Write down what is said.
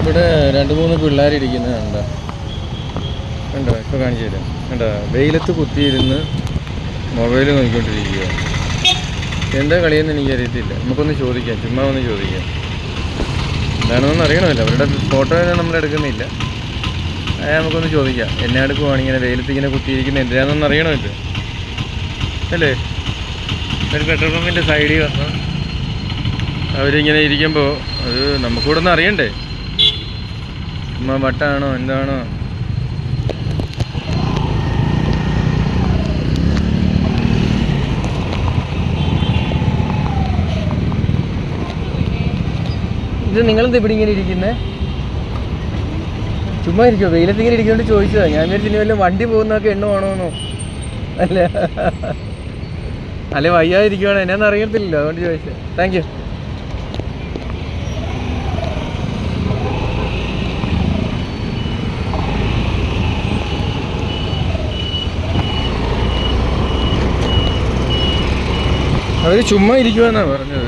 ഇവിടെ 2-3 പിള്ളേരിരിക്കുന്നത് കണ്ടോ? ഇപ്പോൾ കാണിച്ചു തരാം. കണ്ടോ, വെയിലത്ത് കുത്തിയിരുന്ന് മൊബൈൽ നോക്കിക്കൊണ്ടിരിക്കുക. എന്താ കളിയെന്ന് എനിക്കറിയത്തില്ല. നമുക്കൊന്ന് ചോദിക്കാം, ചുമ്മാ ഒന്ന് ചോദിക്കാം. എന്താണെന്നൊന്നും അറിയണമല്ലോ. അവരുടെ ഫോട്ടോ നമ്മൾ എടുക്കുന്നില്ല. നമുക്കൊന്ന് ചോദിക്കാം. എന്നെ അടുക്കുവാണ് ഇങ്ങനെ വെയിലത്ത് ഇങ്ങനെ കുത്തിയിരിക്കുന്നത് എന്തിനാണെന്നൊന്നും അറിയണമല്ലോ അല്ലേ? ഒരു പെട്രോൾ പമ്പിൻ്റെ സൈഡിൽ വന്ന് അവരിങ്ങനെ ഇരിക്കുമ്പോൾ അത് നമുക്കൂടെ ഒന്ന് അറിയണ്ടേ? ചുമ്മാ വട്ടാണോ എന്താണോ? ഇത് നിങ്ങളെന്താ ഇവിടെ ഇങ്ങനെ ഇരിക്കുന്നത്? ചുമ്മാ ഇരിക്കുമോ? വെയിലത്ത് ഇങ്ങനെ ഇരിക്കുന്നുണ്ട് ചോദിച്ചതാണ്. ഞാൻ വിചാരിച്ചു ഇനി വല്ല വണ്ടി പോകുന്നതൊക്കെ എണ്ണമാണോന്നോ. അല്ലെ വയ്യാതിരിക്കുവാണ്, എന്നാന്ന് അറിയത്തില്ലല്ലോ, അതുകൊണ്ട് ചോദിച്ചത്. Thank you. അവർ ചുമ്മാ ഇരിക്കുവാന്നാണ് പറഞ്ഞത്.